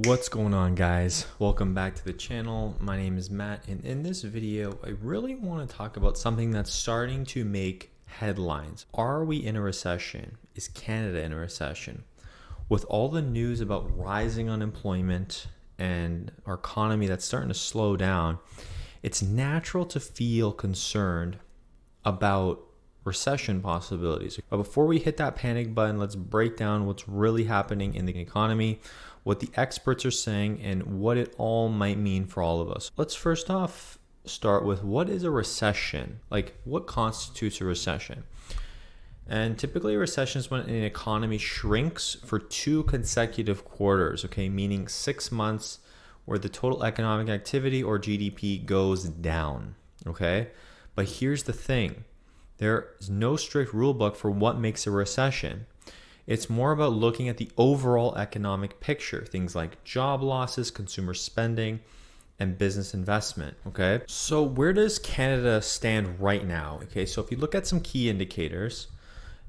What's going on, guys? Welcome back to the channel. My name is Matt, and in this video I really want to talk about something that's starting to make headlines. Are we in a recession? Is Canada in a recession? With all the news about rising unemployment and our economy that's starting to slow down, it's natural to feel concerned about recession possibilities. But before we hit that panic button, let's break down what's really happening in the economy, what the experts are saying, and what it all might mean for all of us. Let's first off start with, what is a recession? Like, what constitutes a recession? And typically a recession is when an economy shrinks for 2 consecutive quarters, okay, meaning 6 months where the total economic activity or GDP goes down, okay? But here's the thing. There is no strict rule book for what makes a recession. It's more about looking at the overall economic picture, things like job losses, consumer spending, and business investment, okay? So where does Canada stand right now? Okay, so if you look at some key indicators,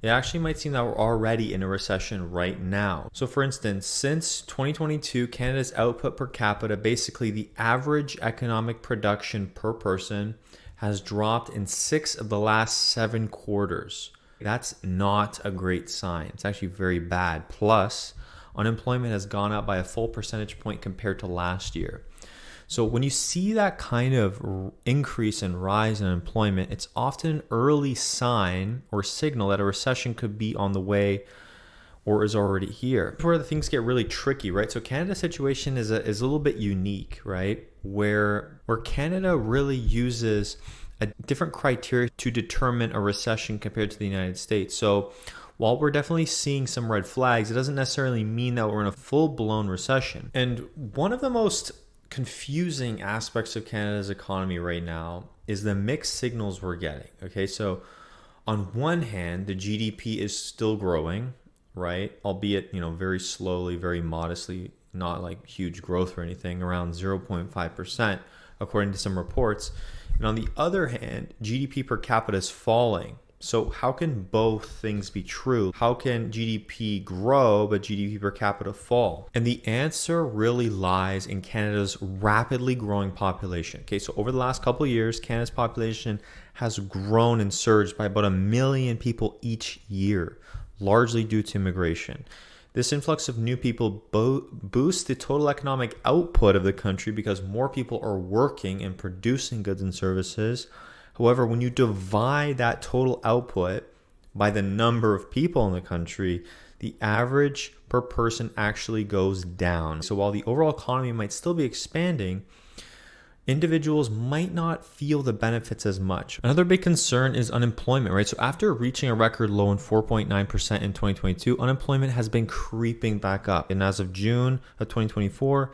it actually might seem that we're already in a recession right now. So for instance, since 2022, Canada's output per capita, basically the average economic production per person, has dropped in 6 of the last 7 quarters. That's not a great sign. It's actually very bad. Plus, unemployment has gone up by a full percentage point compared to last year. So when you see that kind of increase and rise in unemployment, it's often an early sign or signal that a recession could be on the way or is already here. That's where the things get really tricky, right? So Canada's situation is a little bit unique, right? Where Canada really uses a different criteria to determine a recession compared to the United States. So while we're definitely seeing some red flags, it doesn't necessarily mean that we're in a full-blown recession. And one of the most confusing aspects of Canada's economy right now is the mixed signals we're getting. Okay, so on one hand, the GDP is still growing, right? Albeit, very slowly, very modestly, not like huge growth or anything, around 0.5%, according to some reports. And on the other hand, GDP per capita is falling. So how can both things be true? How can GDP grow, but GDP per capita fall? And the answer really lies in Canada's rapidly growing population. Okay, so over the last couple of years, Canada's population has grown and surged by about 1 million people each year, largely due to immigration. This influx of new people boosts the total economic output of the country because more people are working and producing goods and services. However, when you divide that total output by the number of people in the country, the average per person actually goes down. So while the overall economy might still be expanding, individuals might not feel the benefits as much. Another big concern is unemployment, right? So after reaching a record low in 4.9% in 2022, unemployment has been creeping back up. And as of June of 2024,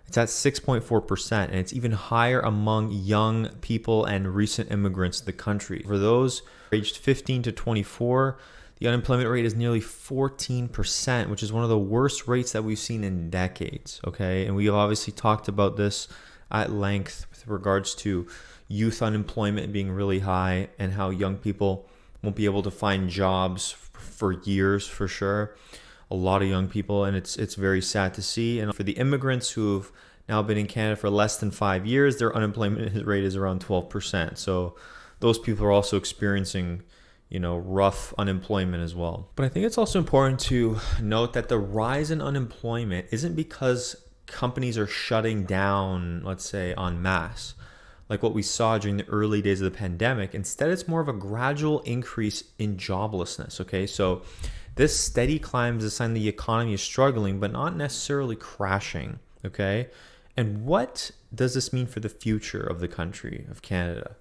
it's at 6.4%, and it's even higher among young people and recent immigrants to the country. For those aged 15 to 24, the unemployment rate is nearly 14%, which is one of the worst rates that we've seen in decades, okay? And we've obviously talked about this at length with regards to youth unemployment being really high and how young people won't be able to find jobs for years, for sure. A lot of young people, and it's very sad to see. And for the immigrants who've now been in Canada for less than 5 years, their unemployment rate is around 12%. So those people are also experiencing, rough unemployment as well. But I think it's also important to note that the rise in unemployment isn't because companies are shutting down, let's say, en masse, like what we saw during the early days of the pandemic. Instead, it's more of a gradual increase in joblessness, okay? So this steady climb is a sign the economy is struggling, but not necessarily crashing, okay? And what does this mean for the future of the country, of Canada?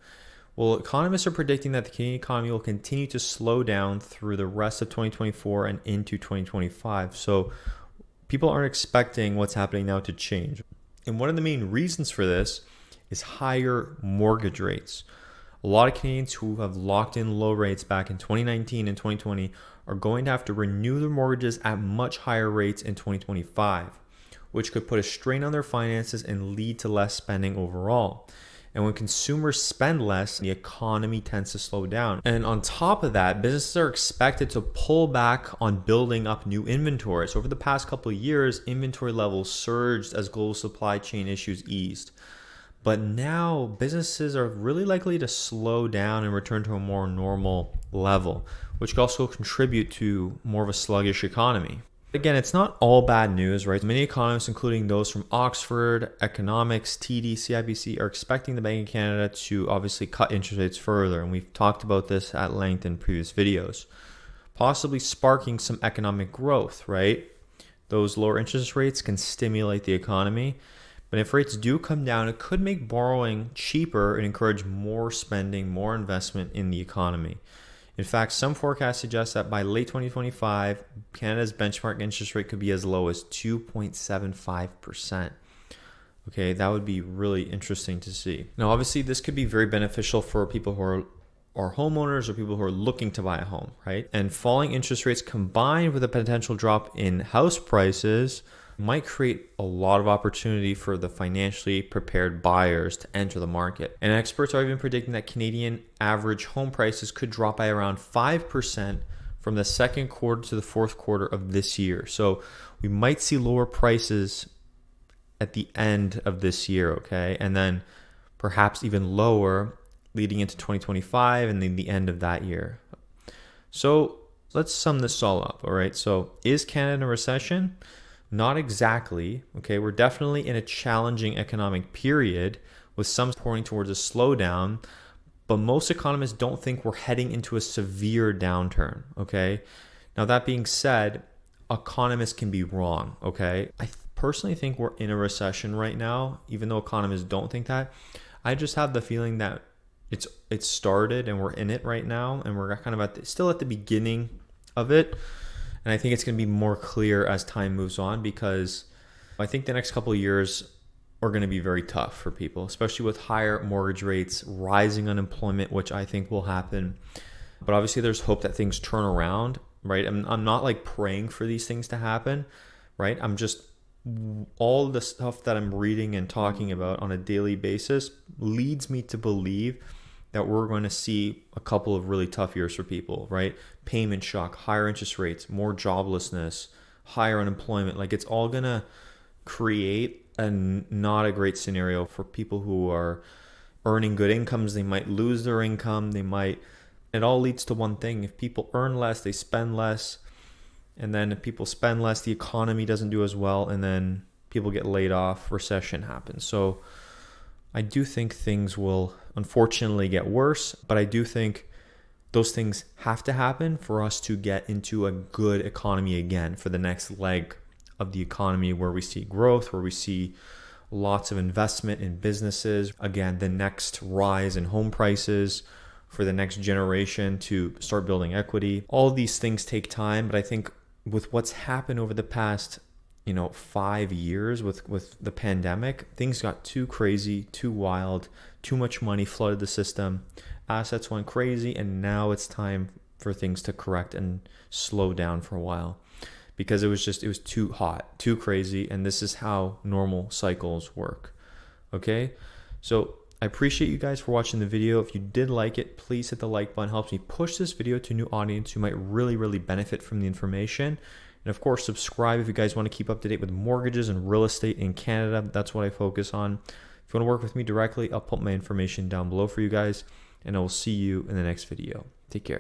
Well, economists are predicting that the Canadian economy will continue to slow down through the rest of 2024 and into 2025. So people aren't expecting what's happening now to change. And one of the main reasons for this is higher mortgage rates. A lot of Canadians who have locked in low rates back in 2019 and 2020 are going to have to renew their mortgages at much higher rates in 2025, which could put a strain on their finances and lead to less spending overall. And when consumers spend less, the economy tends to slow down. And on top of that, businesses are expected to pull back on building up new inventory. So over the past couple of years, inventory levels surged as global supply chain issues eased. But now businesses are really likely to slow down and return to a more normal level, which could also contribute to more of a sluggish economy. Again, it's not all bad news, right? Many economists, including those from Oxford, Economics, TD, CIBC, are expecting the Bank of Canada to obviously cut interest rates further. And we've talked about this at length in previous videos, possibly sparking some economic growth, right? Those lower interest rates can stimulate the economy. But if rates do come down, it could make borrowing cheaper and encourage more spending, more investment in the economy. In fact, some forecasts suggest that by late 2025, Canada's benchmark interest rate could be as low as 2.75%. Okay, that would be really interesting to see. Now, obviously, this could be very beneficial for people who are homeowners or people who are looking to buy a home, right? And falling interest rates combined with a potential drop in house prices might create a lot of opportunity for the financially prepared buyers to enter the market. And experts are even predicting that Canadian average home prices could drop by around 5% from the second quarter to the fourth quarter of this year. So we might see lower prices at the end of this year, okay? And then perhaps even lower leading into 2025 and then the end of that year. So let's sum this all up, all right? So is Canada in a recession? Not exactly, okay? We're definitely in a challenging economic period with some pointing towards a slowdown, but most economists don't think we're heading into a severe downturn, okay? Now, that being said, economists can be wrong, okay? I personally think we're in a recession right now, even though economists don't think that. I just have the feeling that it's started and we're in it right now, and we're kind of still at the beginning of it. And I think it's going to be more clear as time moves on, because I think the next couple of years are going to be very tough for people, especially with higher mortgage rates, rising unemployment, which I think will happen. But obviously there's hope that things turn around, right? I'm not like praying for these things to happen, right? I'm just, all the stuff that I'm reading and talking about on a daily basis leads me to believe that we're going to see a couple of really tough years for people, right? Payment shock, higher interest rates, more joblessness, higher unemployment. Like, it's all going to create not a great scenario for people who are earning good incomes. They might lose their income. It all leads to one thing. If people earn less, they spend less. And then if people spend less, the economy doesn't do as well. And then people get laid off, recession happens. So I do think things will unfortunately get worse, but I do think those things have to happen for us to get into a good economy again, for the next leg of the economy where we see growth, where we see lots of investment in businesses. Again, the next rise in home prices for the next generation to start building equity. All of these things take time, but I think with what's happened over the past 5 years with the pandemic, things got too crazy, too wild, too much money flooded the system, assets went crazy, and now it's time for things to correct and slow down for a while, because it was too hot, too crazy, and this is how normal cycles work. Okay, so I appreciate you guys for watching the video. If you did like it, please hit the like button. It helps me push this video to a new audience who might really benefit from the information. And of course, subscribe if you guys want to keep up to date with mortgages and real estate in Canada. That's what I focus on. If you want to work with me directly, I'll put my information down below for you guys, and I will see you in the next video. Take care.